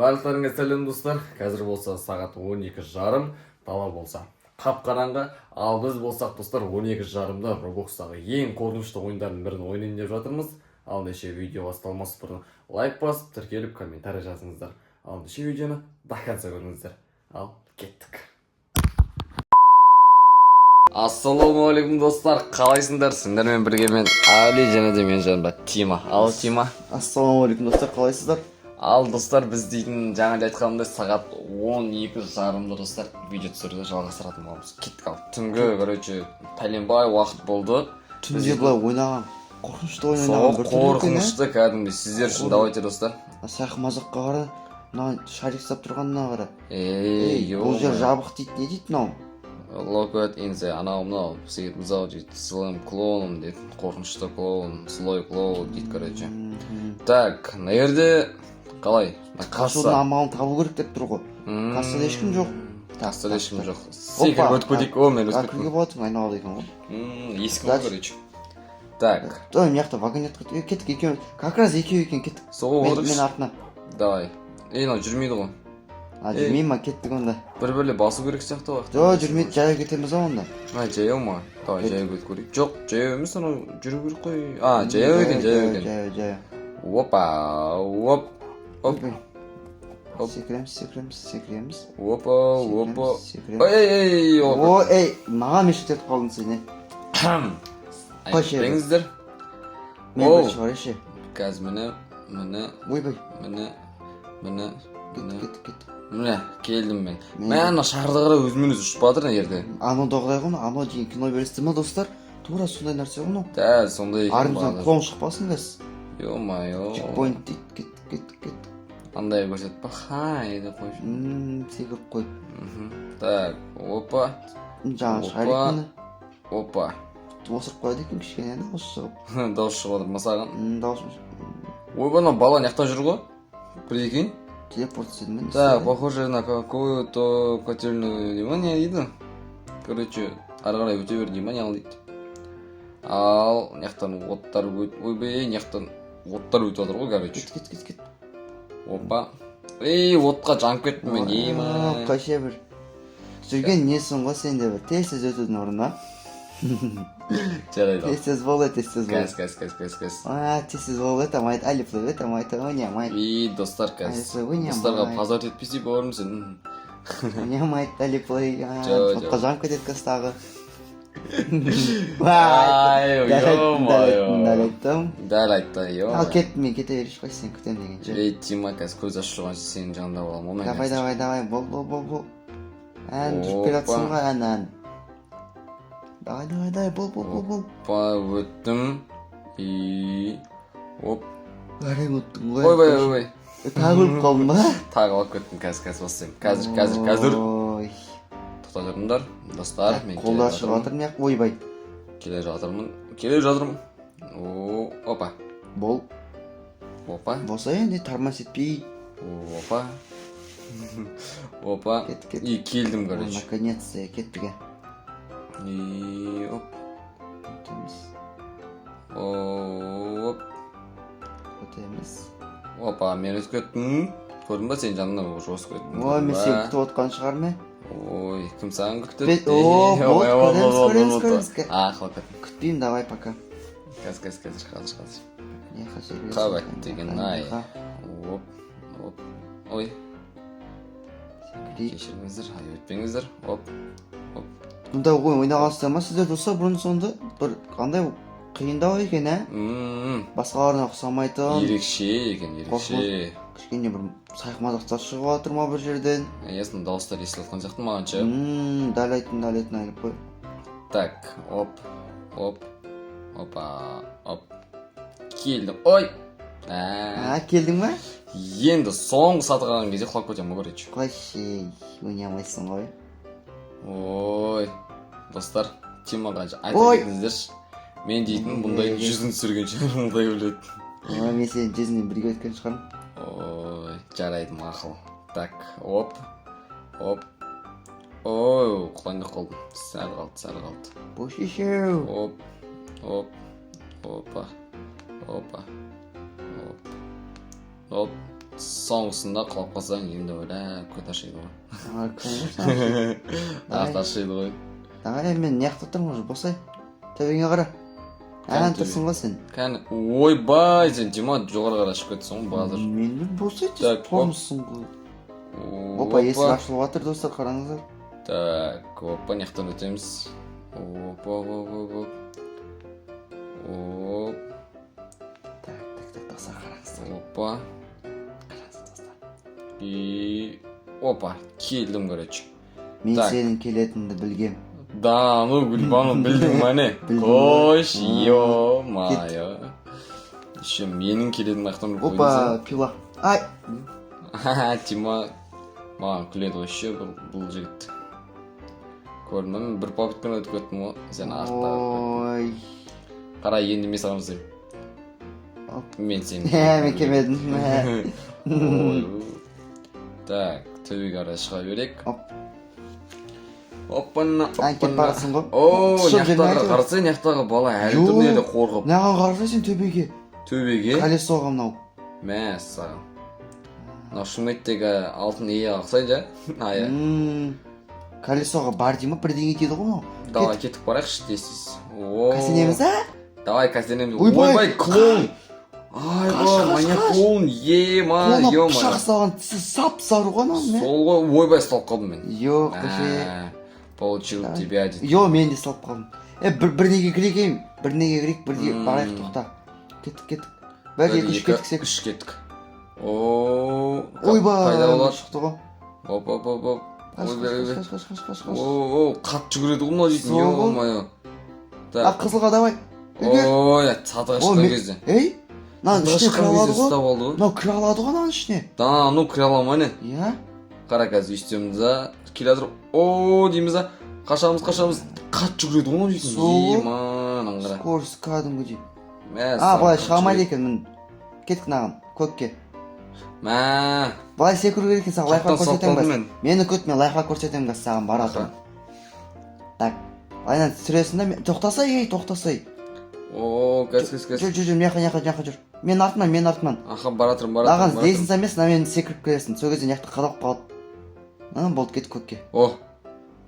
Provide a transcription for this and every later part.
Барлықтарыңа сәлем достар. Қазір болса сағат 12:30, дала болса қап-қараңғы. Ал біз болсақ достар 12:30-да Roblox'тағы ең қорқынышты ойындардың бірін ойнайын деп жатырмыз. Ал ендеше видео басталмас бұрын лайк басып, тіркеліп, комментарий жазыңыздар. Ал ендеше видеоны до конца көріңіздер. Ал кеттік. Ассалаумағалейкум достар, қалайсыңдар? Сендермен бірге мен Али және де мен жанымда Тима. Ал Тима. Ассалаумағалейкум достар, қалайсыздар? Ал достар, біз дейтін жаңа айтқанымдай сағат 12:30-да достар видео түсіруді жалғастыратын боламыз. Кеттік. Ал түнгі, короче, пәленбай уақыт болды. Түнде былай ойнаған, қорқынышты ойнаған бір түрлі екен, қорқынышты кәдімгі сіздер үшін давайте достар. Саяқ мазаққа қара, мына шарик ұстап тұрғанына қара. Бұл жер жабық дейді, не дейді мынау? Look at инсе, анау мынау, сиет мызау дейді, слэм клоун дейді, қорқынышты клоун, слой клоун дейді, короче. Так, на жерде қалай? Қашудың амалын табу керек деп тұр ғой. Қасында ешкім жоқ. Қасында ешкім жоқ. Секіріп өтіп кетейік. Мен өтіп кеттім. Кіруге болатын айналады екен ғой. Ескі ғой, короче. Так. Мына жақта вагонетка кеттік екеуі. Как раз екеуі екен кеттік. Соға отырш. Мен артына. Давай. Мынау жүрмейді ғой. Жүрмей ма, кеттік онда. Бір-бірле басу керек сияқты ғой. Жоқ, жүрмейді, жаяу кетеміз онда. Жаяу ма? Давай, жаяу кетіп көрейік. Жоқ, жаяу емес, анау жүру керек қой. Жаяу екен. Жаяу. Опа, оп. Секіреміз. Опа. Ой, маған мешіт етіп қалдың сен, Айтпеңіздер. Мен бір шығарайшы. Қазір Ойбай. Міне, келдім мен. Мен ана шарды қара өзімен өзі ұшып жатыр ана жерде. Анау дағыдай ғой, анау деген кино бересіздер ма достар? Тура сондай нәрсе ғой. Дәл сондай екен. Арымыздан қолын шықпасын кәз. Йо-майо. Чекпоинт дейді, кет. Андай көрсетіп па? Хай деп қойшы. Секіріп қой. Так, опа. Жаңа шарикіні. Опа. Осырып қояды екен кішкене, дауыс шығып. Дауыс шығып отыр масаған. Дауыс. Ойбай, ана бала няқтан жүр ғой? Прикинь. Телепорт седмен. Так, похоже на какую-то котельную внимание дейді. Короче, ары қарай өте бер внимание ал дейді. Ал, няқтан оттар ойбай, няқтан оттар өтіп отыр ғой, короче. Кет. Опа. Отқа жанып кеттім мен, ема. Қайша бір. Жүрген несің ғой сенде бір. Тез өтудің орнына. Жарайды. Тез болды. Кәс. Тез болды, тамайды, әліплі, тамайды, ойнамайды. Достар кәс. Достарға пазар етпесе бауырым сен. Ойнамайды, әліплі, отқа жанып кетеді кәс тағы. Дәл айтты, йо. Ал кеттім, мен кете беріш қой, сен күтем дегенше. Тима кәс көз ашып тұрған сенің жанында болам. Давай, бол. Ән жүріп келатсың ғой, ән. Давай, бол. Опа, өттім. Оп. Бәрің өттің ғой. Ойбай. Тағы өліп қалдың ба? Тағы алып кеттім, кәс бастайым. Қазір. Тоқта тұрыңдар, достар. Қолдар шығып жатыр мияқ, ойбай. Келе жатырмын. Опа. Бол. Опа. Болса енді тармас етпей. Опа. Кет. Келдім, короче. Наконец-то кеттіге. Оп. Оп. Өтеміз. Опа, мен өтіп кеттім. Көрдің ба, сен жанына өтіп кеттім. Ой, мен сен күтіп отқан шығар ме? Ой, кім саған күтеді? Көреміз. Қалып кеттім. Күтпеймін, давай, пока. Қазір. Қабат Қабат деген ай. Оп. Ой. Кешіріңіздер, өтпеңіздер. Оп. Мұнда ойнағансыздар ма сіздер достар бұрын сонды? Бір қандай қиындау екен, басқаларына ұқсамайтын. Ерекше екен. Кішкене бір сайық мазақтар шығып жатыр ма бір жерден? Ясно, дауыстар естіліп отқан сияқты маған ше. Дәл айттың айтып қой. Так, оп. Келдім. Ой! Келдің ма? Енді соңғы саты қалған кезде құлап кетемін, короче. Қойшы, ойнамайсың ғой. Ой, достар, Тимаға айта кетіңіздерші. Мен дейтін бұндай жүзін түсіргенше мұндай өледі. Мен сен жүзінен бірге өткен шығарым. Ой, жарайды мақыл. Так, оп. Ой, құлайын қалдым. Сәл қалды. Бош ешеу. Опа. соңғысында құлап қалсаң енді ойлап көт ашиды ғой. конечно. Ақ ашиды ғой. Давай мен не жақта тұрмын уже босай. Төбеңе қара. Ән тұрсың ғой сен. Кәне, ойбай, сен Дима жоғары қарай шығып кетсің ғой базар. Мен босай Так, тез тұрмысың ғой. Опа, есік ашылып жатыр достар, қараңыздар. Так, опа, наяқтан өтеміз. Оп. Так, достар, қараңыздар. Опа. Қараңыздар достар. И опа, келдім, короче. Мен Так. сенің келетініңді білгем. Да, ну гүлбану білдің мәне. Қош, ё-майо. Еще менің келетін аяқтан Опа, пила. Ай! Тима маған күледі ғой ше бұл жігіт. Көрдім, бір попытпен өтіп кеттім ғой, сен артта. Ой. Қара, енді мен саған істеймін. Мен сен. Мен келмедім. Так, төбеге қарай шыға берейік. Оп. Оппана, Ән келіп барасың ғой. О, Түсіп жүрме наяқтағы айтып. қарасай, наяқтағы бала әлі тұр неде қорқып. Маған қарасай сен төбеге. Төбеге? Колесоға мынау. Мәссаған. Мынау шымкенттегі алтын ие ақсай жа. Ая. Колесоға бар дейма, бірдеңе дейді ғой мынау. Давай кетіп барайықшы тез. Кәсенеміз, ә? Давай кәсенеміз. Ойбай, Ойбай, клоун. Айбай, маньяк клоун. Ема, Қолына ема. пышақ салған тісі сап-сары ғой мынау, не? Сол ғой, ойбай салып қалдым мен. Жоқ, көше. Получил тебя дейді. Йо, мен де салып қалдым. Бірнеге кірекейін. Бірнеге кірек, бірге барайық, тоқта. Кеттік. Бір, екі, үш кеттік сек. Үш кеттік. Ооо. Ойбай, Пайда болады. шықты ғой. Оп. Қаш. Ооо, қат жүгіреді ғой мынау дейтін. Сол ғой. Ё-майо. А, қызылға давай. Үгер. Ой, сатыға шыққан кезде. Ей, мынаның ішіне кіре алады ғой. Ұстап алды ғой. Мынау кіре алады ғой мынаның ішіне. Да, ну кіре аламын әне. Иә? Қара қазір үстеміз да. Келе жатыр. Ооо дейміз да. Қашамыз. Қат жүгіреді ғой мынау дейтін. Сол. Еман, аңғара. Скорость кәдімгідей. Мә, Былай шыға алмайды екен, мін. Кеттік мынаған, көкке. Мә. Былай секіру керек екен, саған лайфхак Жақтан көрсетемін салып бас. Мені күт, мен лайфхак көрсетемін бас саған бара тұр. Так. Айнан түсіресің да, тоқтасай. Ооо, кәс. Жүр, мияқа жүр. Мен артынан. Аха, баратырым. Аған дейсің сәмес, мен секіріп келесің. Сол кезде мияқты қадалып қалады. Болды, кет көкке. О,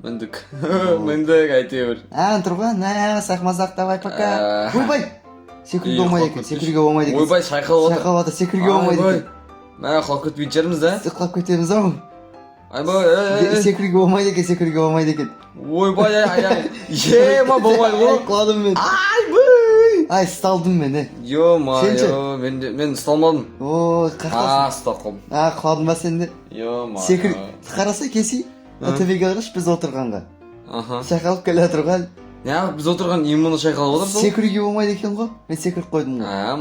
міндік, әйтеуір. Тұрған, сақмазақ, давай, пока. Ойбай! Секіруге болмайды екен. Ойбай, шайқалып отыр. Секіруге болмайды екен. Мә, қалып кетпейтін жеріміз да? Құлап кетеміз ау. Айбай, Секіруге болмайды екен. Ойбай, ема болмайды ғой. Құладым мен. Ай, ұсталдым мен, Ё-майо, мен ұсталмадым. Ой, қақтасың. Ұстап қалдым. Құладым ба сенде? Ё-майо. Секір, қарасай кесей. Төбеге қараш біз отырғанға. Аха. Шайқалып келе жатырған. Неғып біз отырған иммуны шайқалып отыр сол? Секіруге болмайды екен ғой. Мен секіріп қойдым ғой.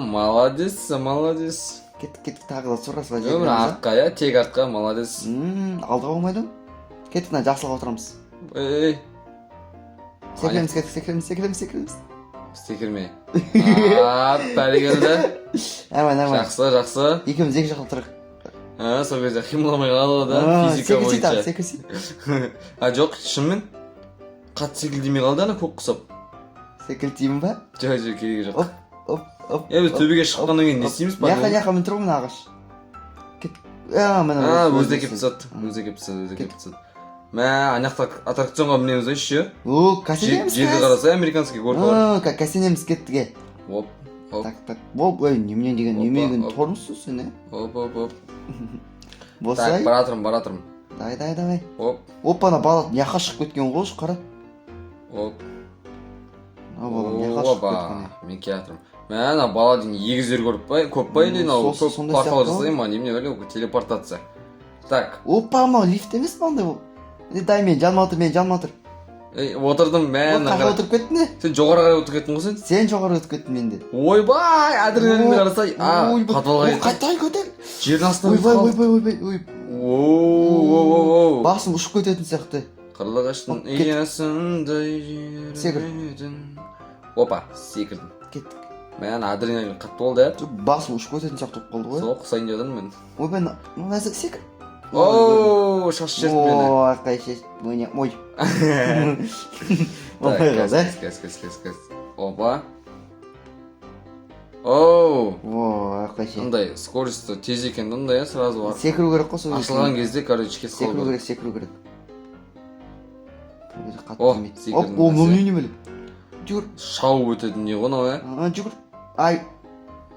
Молодец. Кеттік, тағы да сұрасыға Өмір артқа, я, тек артқа, молодец. Алдыға болмайды. Кеттік, мына жақсылға отырамыз. Эй. Секіреміз. Секірме. Бәрекелді. Әмін. Жақсы. Екеуміз екі жақта тұрық. Сол кезде қимылдамай қалды да, физика бойынша. Секірсей. Жоқ, шынымен қатты секілдемей қалды ана көк құсап. Секілтеймін ба? Жоқ, керегі жоқ. Оп. Біз төбеге шыққаннан кейін не істейміз? Яқа мен тұрмын ағаш. Өзі кеп түсады. Мә, анақта аттракционға мінеміз ой ше. Кәсенеміз Жерді қараса американский горка бар. Кәсенеміз кеттіге. Оп. Так. Ой, неменен деген тормысыз сен, ә? Оп. Босай. Так, баратырым. Давай. Оп. Опа, бала яқа шығып кеткен ғой, қара. Оп. Опа, мен келатырмын. Мә, бала дейін егіздер көп па или портал жасайын ма, немене өлі, телепортация. Так. Опа, мынау лифт емес па ондай бұл? Дай мен жаныма отыр. Отырдым, мен қаға отырып кеттің не? Сен жоғары қарай отырып кеттің ғой сен? Сен жоғары өтіп кеттің менде. Ойбай, адреналинді қарасай. Қаталға еттің. Қайтай көтер. Жердің астынан Ойбай. Басым ұшып кететін сияқты. Қарлығаштың иясындай жүрмедің. Опа, секірдім. Кеттік. Мен адреналин қатты болды, ә? Басым ұшып кететін сияқты болып қалды ғой. Сол құсайын дедім мен. Ойбай, нәзік секір. Шаш жерді мені. Қай шеш, ой. Так, кәс. Опа. Оу. Ой, қайшы. Мындай скорості тез екен мындай иә сразу барып. Секіру керек қой сол. Ашылған кезде короче кетіп секіру қалды. керек, секіру керек. О, секірдім. О, мынау не біліп. Жүгір. Шауып өтеді не ғой мынау иә? Жүгір. Ай.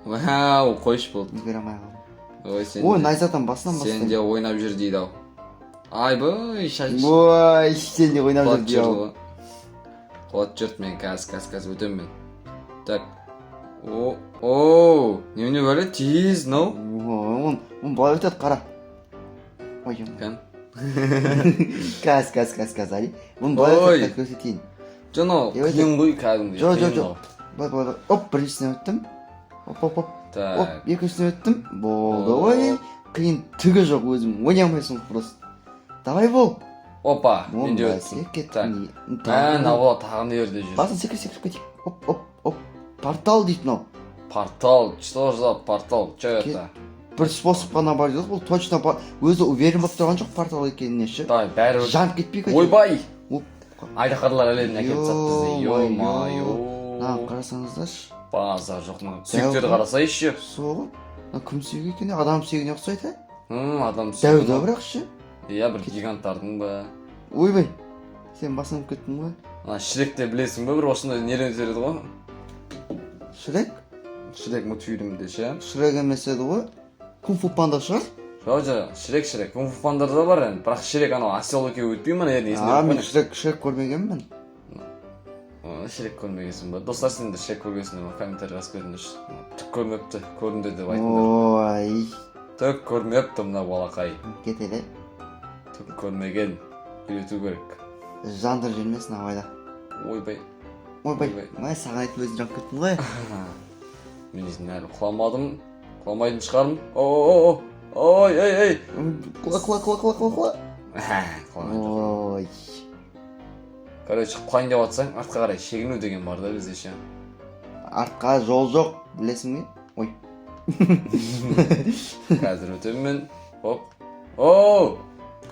Вау, қойшы болды. Үлгере алмай қалдым. Ой, сен. Ой, найзадан басынан Сен бастайын. де ойнап жүр дейді ау. Айбай, шаш. Ой, сен де ойнап жүр дейді ау. Қуат жүрт мен қазір өтем мен. Так. О, немене бәле тез, no? Он былай өтеді, қара. Ой, Кән. Кәз, ай. Оны былай өтеді, көрсетейін. Жано, қиын ғой кәдімгі. Жоқ. Былай. Оп, біріншісіне өттім. Оп. Оп, екіншісіне өттім. Болды, ой. Қиын түгі жоқ өзім. Ойнай алмайсың просто. Давай бол. Опа, мен де өттім. Науа тағын ерде жүр. Басын секіріп кетейік. Оп. Портал дейді мынау. Портал, что за портал? Че это? Бір способ қана бар дейді, бұл точно өзі уверен болып тұрған жоқ портал екеніне ше. Дай, бәрі жанып кетпей кетеді. Ойбай! Айдақарлар әлеміне әкеліп сатты бізде. Йо-майо. Қарасаңыздаршы. Базар жоқ мына. Сүйектерді қарасайшы. Соғы. Күм сүйегі екен, адам сүйегіне ұқсайды. Адам сүйегі. Дәу бірақ ше. Иә, бір гиганттардың ба. Ойбай. Сен басынып кеттің ғой. Шректе білесің бе, бір осындай нерен өтереді ғой. Шрек мультфильмінде ше. Шрек емес еді ғой. Кунг-фу панда шығар? Жоқ, Шрек. Кунг-фу пандарда бар енді. Бірақ Шрек анау осел екеуі өтпей ма не мен Шрек көрмегенмін. Шрек көрмегенсің ба? Достар сен де Шрек көргенсің ба? Комментарий жазып беріңдерші. Түк көрмепті, көрінді деп айтыңдар. Ой. Түк көрмепті мына балақай. Кетелі. Түк көрмеген. Үйрету керек. Жандыр жүрмесін абайда. Ойбай. Май саған айтып өзін жанып кеттің ғой. Мен ешін әлі құламадым. Құламайтын шығармын. Ой. Құла. Ой. Короче, құлайын деп атсаң, артқа қарай шегіну деген бар да бізде ше. Артқа жол жоқ, білесің бе? Ой. Қазір өтемін мен. Оу!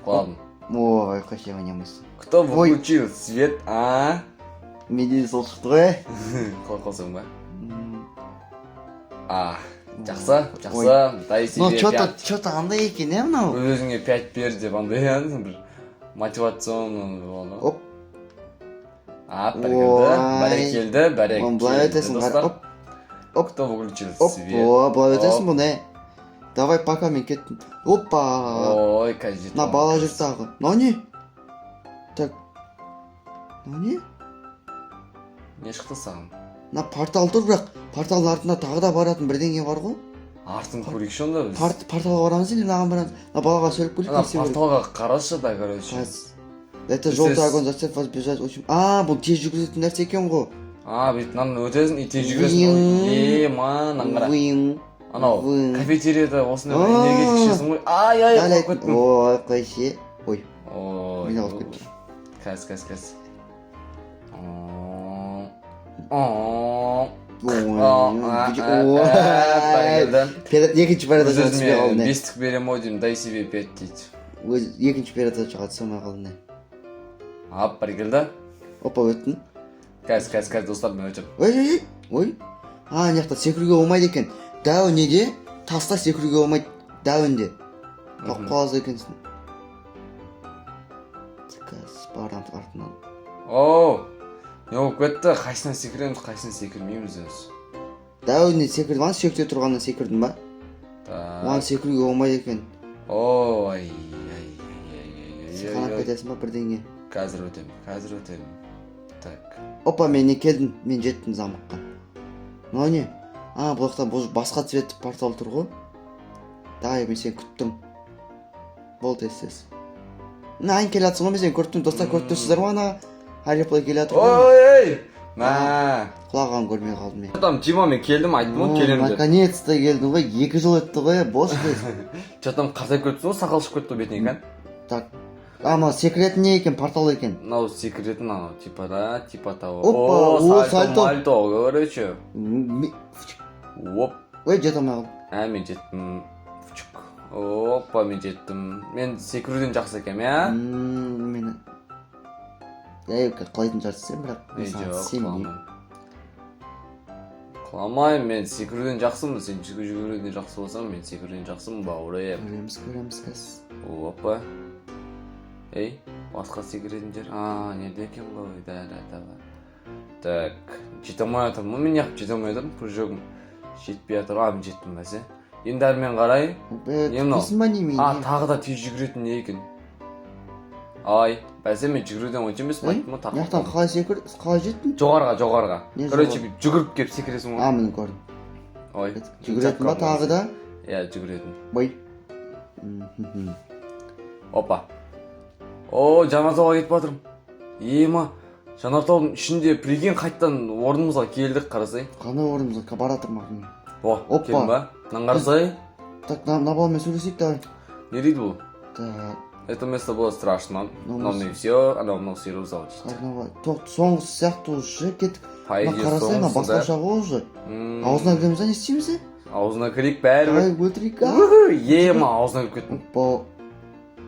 Құладым. Ой, қайше ойнамайсың. Кто выключил свет, а? Менде сол шықты ғой. Қалай қылсың ба? Жақсы. Дай себе 5. Чё-то андай екен, е мынау? Өзіңе 5 бер деп андай бір мотивационный болды. Оп. Бәрекелді. Былай өтесің, Оп. Кто выключил свет? Былай өтесің бұл не? Давай, пока мен кеттім. Опа. Ой, кажет. На бала жүр тағы. Мынау не? Так. Мынау не? Не шықты саған? На портал тұр, бірақ порталдың артында тағы да баратын бірдеңе бар ғой. Артын көрейікші онда біз. Порталға барамыз или мынаған барамыз? На балаға сөйлеп көрейік. Порталға қарашы да, короче. Это желтый огонь зацеп вас бежать очень. Бұл тез жүгіретін нәрсе екен ғой. Бүйтін өтесің, и тез жүгіресің. Маңнан қара. Анау, кафетерияда осындай энергетик ішесің ғой. Ай, қалып кеттім. Ой, қайше. Ой. Мен қалып кеттім. Кәз. Екінші передачаға түспей қалды не? Бестік берем ау деймін, дай себе 5 дейді. Екінші передачаға түсе алмай қалды не? Бәрекелді. Опа, өттің. Кәз достар, мен өтем. Ой. Мына жақта секіруге болмайды екен. Дәу неде? Таста секіруге болмайды. Дәуінде. Қалып қалады екенсің. Кәз барам артынан. Не болып кетті? Қайсынан секіреміз, қайсынан секірмейміз өзі. Дәуіне секірдім, ана сүйекте тұрғаннан секірдім ба? Оған секіруге болмайды екен. Ой. Қанап кетесің ба бірдеңе? Қазір өтем. Так. Опа, мен не келдім, мен жеттім замыққа. Мынау не? Бұл жақта басқа цветті портал тұр ғой. Дай, мен сен күттім. Бол тез. Айын келе атсың ғой, мен сен көрттім, достар көрттіңсіздер ма ана? Харриплай келе атыр ғой. Құлаған көрмей қалдым мен. Там Дима мен келдім, айттым ғой келемін деп. Наконец-то келдің ғой, 2 жыл өтті ғой, бос қыз. Там қартайып кетті ғой, сақал шығып кетті бетіне екен. Так. Мынау секіретін не екен, портал екен. Мынау секіретін анау, типа того. Опа, сальто, короче. Оп. Ой, жете алмай қалдым. Мен жеттім. Опа, мен жеттім. Мен секіруден жақсы екем, я? Мені... Құлайтын жарты сен, бірақ мен саған сенбеймін. Қаламаймын, мен секіруден жақсымын. Сен жүгіруден жақсы болсаң, мен секіруден жақсымын, бауырым. Көреміз қазір. Опа. Ей, басқа секіретін жер. Неде екен ғой? Да. Так, жете алмай жатырмын. Мен неғып жете алмай жатырмын? Прыжогым жетпей жатыр. Мен жеттім бәсе. Енді әрмен қарай. Не мынау? Тағы да тез жүгіретін не екен? Бәсе мен жүгіруден ойын емес па? Яқтан қалай жеттің? Жоғарға. Короче, жүгіріп кеп секіресің ғой. Міне көрдім. Жүгіретін ба тағы да? Иә, жүгіретін. Бой. Опа. Жанартауға кетіп батырым. Ема, жанартаудың ішінде прикинь қайттан орнымызға келдік, қарасай. Қандай орнымызға баратырмақ. Келдің ба? Қарасай. Так, Набалмен сөйлесейік давай. Не дейді бұл? Так. Это место было страшно, но не все, оно все разлучит. Соңғысы сияқты уже кеттік. Поедешь Қарасай, басқаша ғой уже. Аузына кіреміз, не істейміз? Аузына кірейік бәрі. Давай өлтірейік. Ема, аузына кіріп кеттім.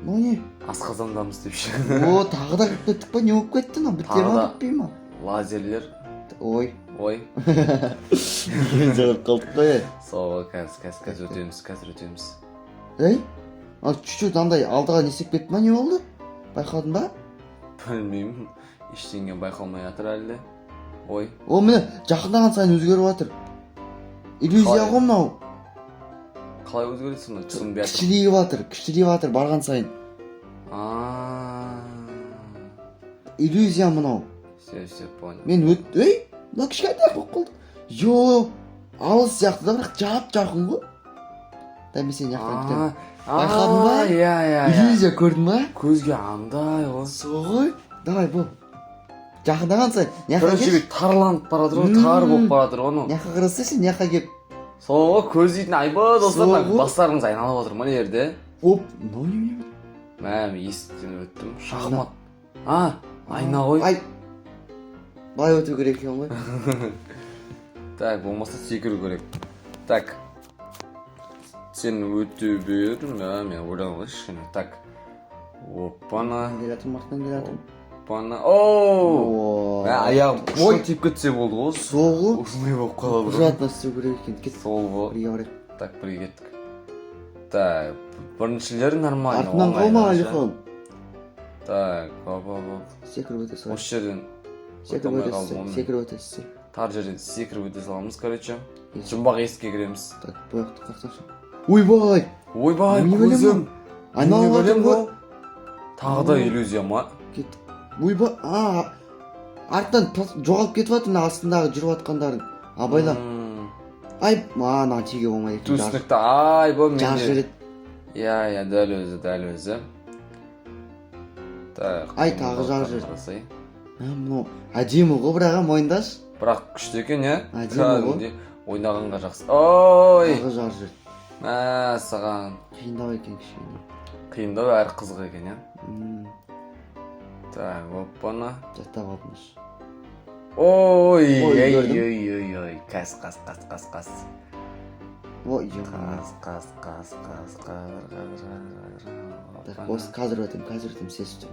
Не? Асқазандамыз депші. Тағы да кіріп кеттік па? Не болып кетті? Бітпей ма, бітпей ма? Лазерлер. Ой. Неген жағырып қалдық қой. Соға, қазір өтеміз. Ей? Чуть-чуть андай алдыға несек кетті ма, не болды? Байқадың ба? Білмеймін. Ештеңе байқалмай жатыр әлі. Міне, жақындаған сайын өзгеріп жатыр. Иллюзия ғой мынау. Қалай өзгересің? Түсінбей жатыр. Кішірейіп жатыр барған сайын. Иллюзия мынау. Все, понял. Мен мына кішкентай болып қалды. Алыс сияқты да, бірақ жарқын ғой. Мен сен жақтан күтемін. Байқадың ба? Иә. Иллюзия көрдің ба? Көзге андай ғой. Соғой. Давай, бұл. Жақындаған сайын. Короче, тарланып баратыр ғой, тар болып баратыр ғой. Няқа қараса сен, няқа кеп. Соғы, көз дейтін айба достар, бастарыңыз айналып отыр ма жерде? Мынау не? Мен естен өттім. Шахмат. Айна ғой. Былай өту керек екен ғой. Так, болмаса секіру керек. Так. Сен өте бер, мен ойланып кішкене. Так. Опана. Артынан келатырмын. Опана. Аяғым ұшқа тиіп кетсе болды ғой. Соғы. Осындай болып қалады ғой. Құжатына істеу керек екен. Кет. Сол ғой. Бірге барайық. Так, бірге кеттік. Так, біріншілері нормально. Артынан қалма, Алихан. Так, секіріп өте саламыз. Осы жерден секіріп өтесіз. Тар жерден секіріп өте саламыз, короче. Жұмбақ есікке кіреміз. Так, бұяқты қақташы. Ойбай, көзім. айналып жатыр ғой. Тағы да иллюзия ма? Ойбай, артынан жоғалып кетіп жатыр, астындағы жүріп жатқандардың. Абайла. Мана тиге болмайды екен. Түсінікті, бұл менде. Жар жүреді. Иә, дәл өзі. Тағы жар жүреді. Мұнау әдемі ғой, бірақ мойындаш. Бірақ күшті екен, иә? Әдемі ғой. Ойнағанға жақсы. Тағы жар жүреді. Саған. Қиындау екен кішкене. Қиындау әрі қызық екен, иә? Так, опана. Жаттап алдымыз. Қас. Осы қазір өтем, сес өтем.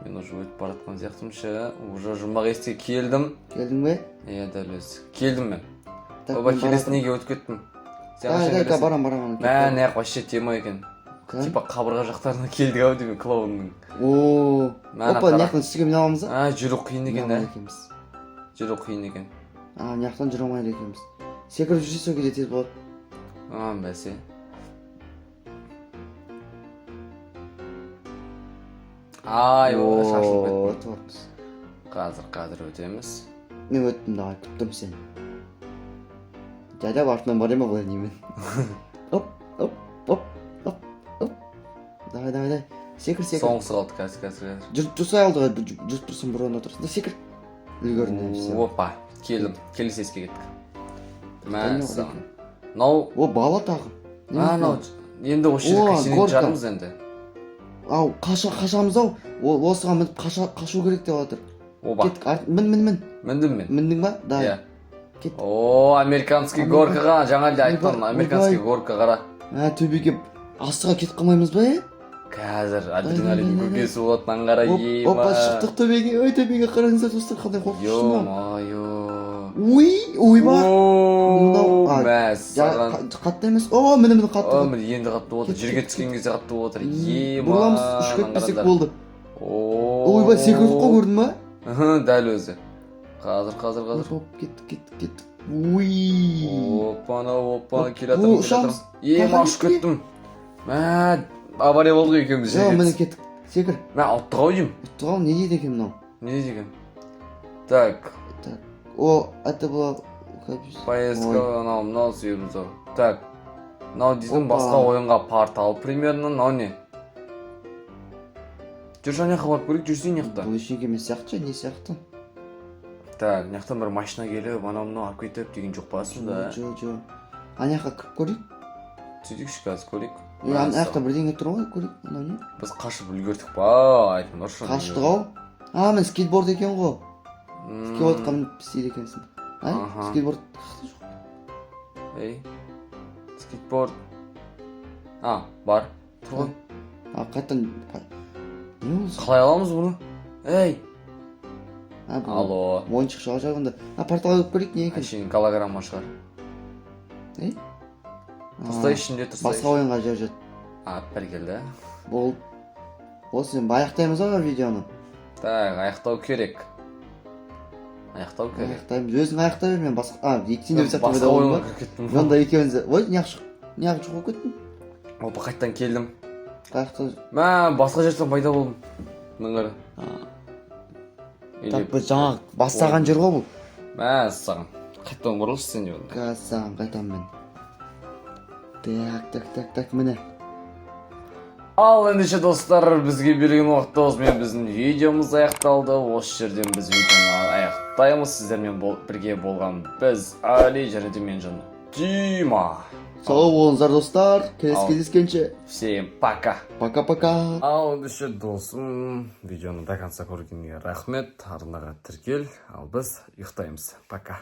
Мен уже өтіп баратқан сияқтым ше. Уже жұмбақ есікке келдім. Келдің бе? Иә, дәл өзі. Келдім мен. Оба келесі неге өтіп кеттім? Барам. Мән аяқ вообще тема екен. Типа қабырға жақтарына келдік ау деймін клоунның. Опа, няқтан істеген аламыз да? Жүру қиын екен, да? Жүру қиын екен. Няқтан жүре алмайды екенбіз. Секіріп жүрсе сол кезде тез болады. Бәсе. Шашылып кеттім. Қазір өтеміз. Мен өттім, давай, күттім сені. Жайлап артынан бар ема бұлай немен. Оп. Давай. Секір. Соңғысы қалды, қазір. Жүрсай алдыға, жүріп тұрсын бір орында тұрсын. Секір. Үлгерін. Опа, келдім. Келесі еске кеттік. Мәссаған. Нау. Бала тағы. Енді осы жерге кешенен жарымыз енді. Қашамыз ау. Осыға мініп қашу керек деп жатыр. Кеттік, мін. Міндің ба? Да. Американский горкаға, жаңа әлде айттым, американский горка қара. Төбеге астыға кетіп қалмаймыз ба, Қазір адреналин көкесі болатынан қара ема. Опа, шықтық төбеге. Төбеге қараңыздар достар, қандай қорқынышты ма? Йо-майо. ойбай. Ооо, а, мәс саған. Қатты емес. О, міне қатты. Міне енді қатты болып отыр. Жерге түскен кезде қатты болып отыр. Бұрыламыз үш кетпесек болды. Ойбай, секірдік қой, көрдің ма? Дәл өзі. Қазір. Кеттік. Опана, келе жатырмыз. Ұшып кеттім. Авария болды екеуміз жерге. Міне кеттік. Секір. Ұттық ау деймін. Ұттық ау, не дейді екен мынау? Не дейді екен? Так. О, это было... Поездка, мынау сүйеміз ау. Так. Мынау дейсің басқа ойынға портал примерно, мынау не? Жүр жаңаққа барып көрейік, жүрсейін яқта. Бұл ештеңке емес сияқты, не сияқты? Так, яқтан бір машина келіп, анау алып кетіп деген жоқ басын да. Жоқ. Аяққа кіріп көрейік. Сөйтейікші қазір көрейік. Аяқта бірдеңе тұр ғой, көрейік. Анау не? Біз қашып үлгердік ба, айтыңдаршы. Қаштық ау. Мен скейтборд екен ғой. Скейтбордқа мініп істейді екенсің. Скейтборд. Скейтборд. Бар. Тұр ғой. Қайтан... Не болсын? Қалай аламыз бұны? Алло. Ойыншық шыға жағында. Порталға өп көрейік, не екен? Әшейін голограмма шығар. Тұрсай ішінде тұрсай. Басқа ойынға жат. Бір келді. Болды. Осы аяқтаймыз ау видеоны. Так, аяқтау керек. Аяқтаймыз. Өзің аяқтай бер, мен басқа... Сен де басқа ойынға кіріп кеттім. Онда екеуіңізді... Ой, неғып жоқ болып кеттің? Опа, қайттан келдім. Қаяқта... Басқа жерден пайда болдым. Мыңғыры. Так, біз жаңа бастаған жер ғой бұл. Саған. Қайттан бұрылшы сен де. Қазір саған қайтам мен. Так, міне. Ал ендеше достар, бізге берген уақытта осымен біздің видеомыз аяқталды. Осы жерден біз видеоны аяқтаймыз. Сіздермен бірге болған біз Али және де мен жан Дима. Сау болыңыздар достар. Келесі кездескенше. Всем пока. Пока. Ал ендеше досым, видеоны до конца көргеніңе рахмет. Арнаға тіркел. Ал біз ұйықтаймыз. Пока.